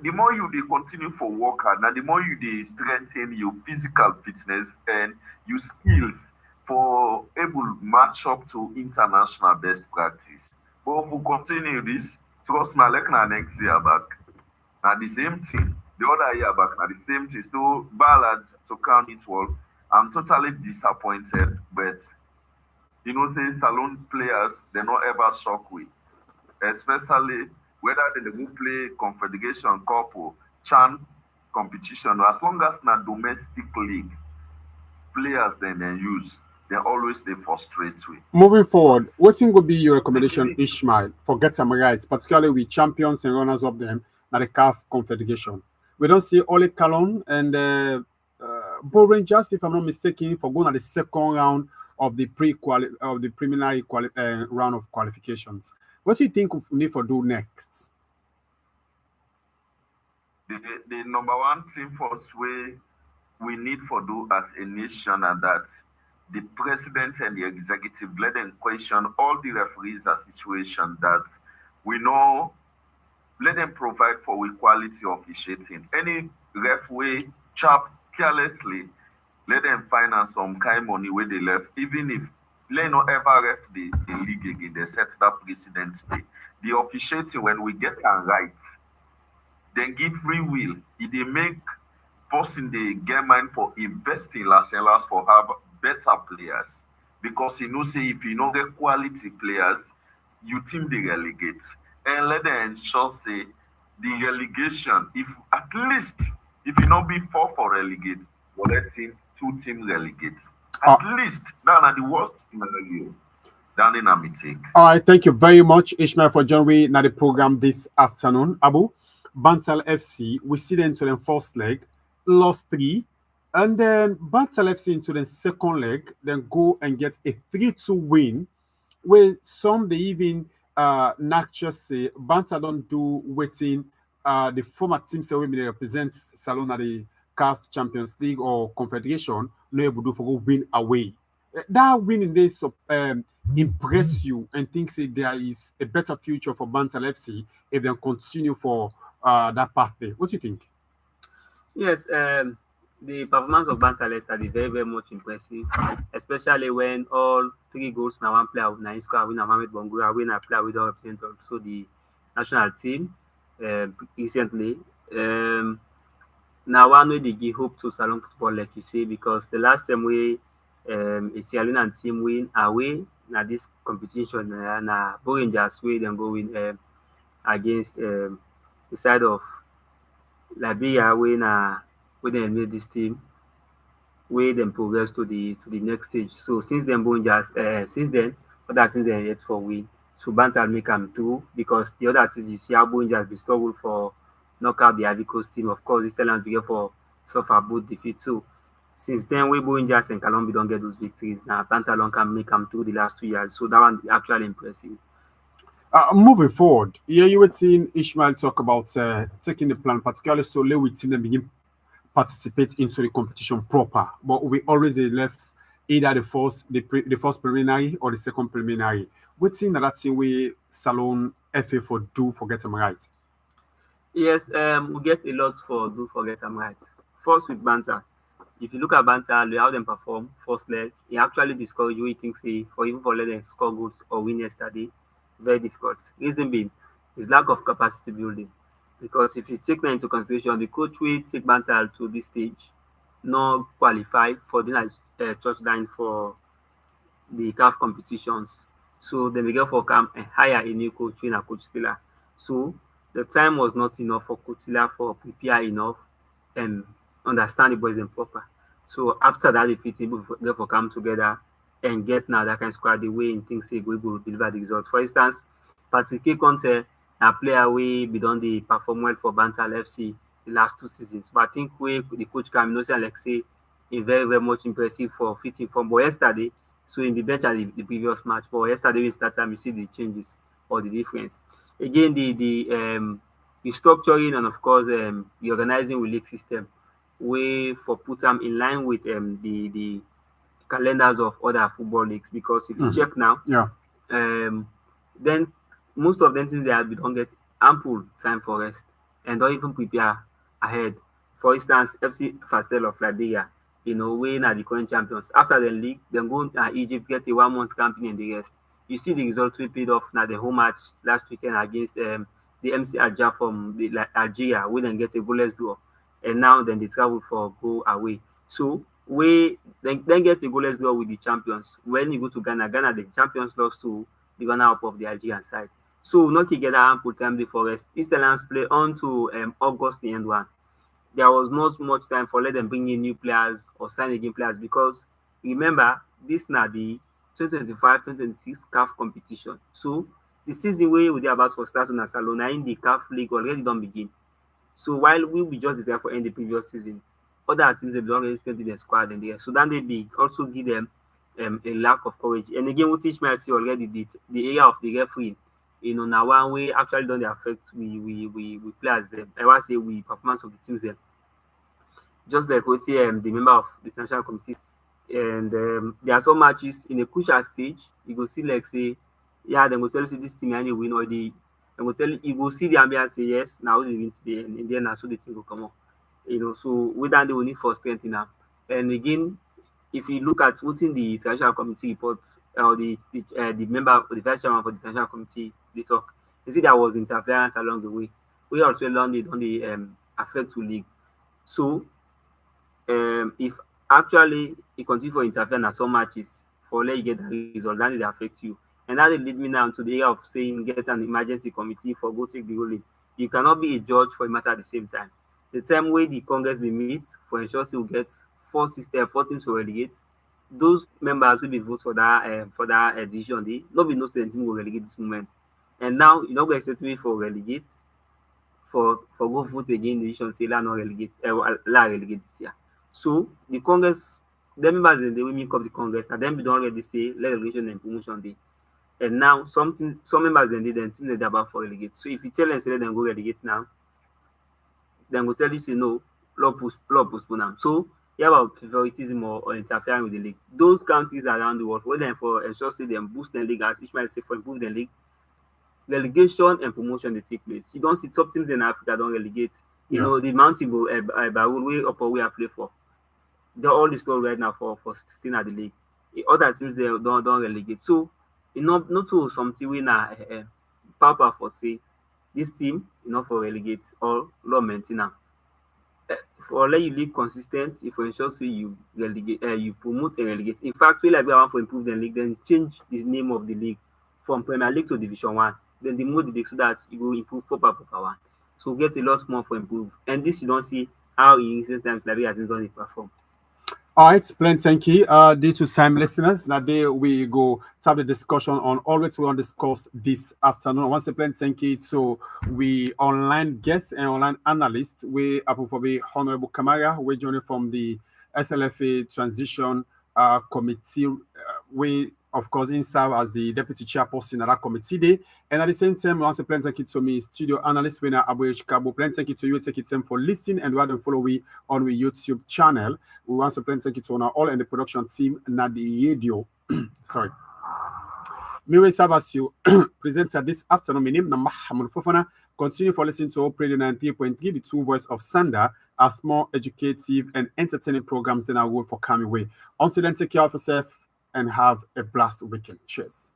the more you they continue for work hard, now the more you they strengthen your physical fitness and your skills for able match up to international best practice. But if we continue this, trust me, like na next year back. Now the same thing. The other year back, now the same thing. So ballad to count it all. I'm totally disappointed, but say salon players they not ever shock we, especially whether they will play confederation cup or chan competition. As long as na domestic league players then they use, they always they frustrate we. Moving But forward, what thing would be your the recommendation, thing Ishmael, for get some rights, particularly with champions and runners of them, at the CAF Confederation? We don't see Ole Kalon and Bo Rangers, if I'm not mistaken, for going at the second round of the of the preliminary round of qualifications. What do you think we need to do next? the, the number one thing for us we need for do as a nation and that the president and the executive let them question all the referees a situation that we know let them provide for equality of officiating. Any referee chap carelessly, let them finance some kind money where they left, even if let not ever ref the league again, they set that precedent day. The officiating when we get and right, then give free will. It they make person they get mind for investing last and last for have better players. Because you know say if you don't get quality players, you team they relegate. And let them ensure say the relegation, if at least if you not be four for relegate, well let team two team relegate. At Uh, least that are the worst scenario. Down in a take. All right, thank you very much, Ishmael, for joining me the program this afternoon. Abu, Bantal FC, we see them to the first leg, lost three, and then Bantal FC into the second leg, then go and get a 3-2 win. Where some they even not just say Bantal don't do waiting the former team say we represent Salon at the CAF Champions League or Confederation, no able to do for go win away. That winning they impress you and think say there is a better future for Bantal FC if they continue for that pathway. What do you think? Yes, the performance of Banter Leicester is very, very much impressive, especially when all three goals now one player now score win Mohamed Bongura, win a player with represent also the national team recently. Now one way they give hope to Salon football, like you say, because the last time we a Sierra Leone team win away na this competition na Rangers way then go win against the side of Liberia wey dem made this team wey dem progress to the next stage. So since then Rangers since then other teams dem yet for win. So Banter make am through because the other season you see how Rangers be struggle for knock out the Ivory Coast team. Of course, this Talent began for suffer both defeat too. Since then, wey Rangers and Calumbi don't get those victories. Now Atlanta long can make them through the last 2 years. So that one actually impressive. Moving forward, yeah, you were seeing Ishmael talk about taking the plan, particularly so let we team them begin participate into the competition proper. But we always they left either the first preliminary or the second preliminary. We think that thing we Salon FA for do forget them right. Yes, we get a lot for do forget am right. First with Banter. If you look at Banter, how dem perform first leg, e actually discourage wey you think say for even for let dem score goals or win yesterday, very difficult. Reason being is lack of capacity building, because if you take that into consideration, the coach wey take Banter to this stage no qualify for the touchline for the CAF competitions. So dem begin for am hire a new coach wey na coach Stella. So the time was not enough for coach Stella for prepare enough and understand the boys dem proper. So after that defeat, e able get for come together and get now that kind of squad the way im think say go deliver the result. For instance, Patrick Conte na player wey be don dey perform well for Bantal FC the last 2 seasons, but I think wey the coach come know say like say e very much impressive for fitting form. But yesterday, so in the bench at the previous match, but yesterday we start time you see the changes or the difference. Again, the structuring and of course the organizing with league system wey for put am in line with the calendars of other football leagues, because if you Mhm. check now, Yeah. um then most of them things they have don get ample time for rest and don even prepare ahead. For instance, FC Fasel of Liberia, wey na the current champions, after dem league dem go Egypt get a 1 month camping and the rest. You see the result wey paid off na the home match last weekend against the MC Alger from Algeria, wey dem get a goalless draw, and now dem dey travel for go away. So wey dem get a goalless draw with the champions. When you go to Ghana, the champions lost to the runner up of the Algerian side. So no get that ample time dey for rest. East Lions play on to August the end one. There was not much time for let them bring in new players or sign again players, because remember this na the 2025-2026 CAF competition. So the season wey we dey about for start una salon na im the CAF league already don begin. So while we be just dey for end the previous season, other teams dem don already strengthen their squad and the so that dey big also give them a lack of courage. And again, wetin Ishmael see already, the area of the referee, na one wey actually don dey affect we players dem. I wan say we performance of the teams dem. Just like wetin the member of the national committee, and there are some matches in a crucial stage you go see like say yeah dem go tell you say dis team na im dey win, or dem go tell you, you go see the ambiance say yes na who dey win today, and in the end na so the thing go comot. So whether they will need for strengthening am. And again, if you look at wetin the international committee report, or the member, the vice chairman for the international committee dey talk, you see there was interference along the way wey also don dey affect to league. So if actually e continue for interfere na some matches for let you get that result, that dey affect you. And that dey lead me now to the area of saying get an emergency committee for go take the ruling. You cannot be a judge for a matter at the same time. The time wey the congress dey meet for ensure say we get four teams to relegate, those members wey dey vote for that decision dey no be know say dem team go relegate this moment. And now you no go expect me for relegate for go vote again decision say la relegate this year. So the congress, the members dem dey wey make up the congress, na dem be don already say let relegation and promotion dey. And now some members dem dey dem team dem dey about for relegate. So if you tell dem say let dem go relegate now, dem go tell you say no, law postpone am. So hear about favoritism or interfering with the league. Those countries around the world wey dem for ensure say dem boost dem league, as Ishmael say, for improve dem league, relegation and promotion dey take place. You don see top teams in Africa don relegate. Yeah. The Mountain Barrow wey Upper Weah play for, they're all the story right now for staying at the league. Other teams they don't relegate. So not to something wey na papa for say this team for relegate or law maintain am. For let you live consistent, if you ensure say you relegate, you promote and relegate. In fact, we like we want for improve the league, then change the name of the league from Premier League to Division One. Then demote the league so that you will improve proper one. So get a lot more for improve. And this you don't see how in recent times Liberia has done it perform. All right, plain thank you. Due to time, listeners, that day we go to have the discussion on all what we want to discuss this afternoon. Once again, thank you to we online guests and online analysts. We approve for the Honorable Kamara, we joining from the SLFA Transition Committee. We, of course, in serve as the deputy chairperson at that committee day. And at the same time, we want to thank you to me, studio analyst winner Abu Kabo. Thank you to you, take it time for listening and rather follow we on our YouTube channel. We want to thank you to all and the production team and the radio. Sorry. Me serve as you presenter this afternoon. My name is Mahamud Fofana. Continue for listening to Hope Radio 93.3, the two voice of Sanda, as more educative and entertaining programs than I will for coming way. Until then, take care of yourself and have a blessed weekend. Cheers.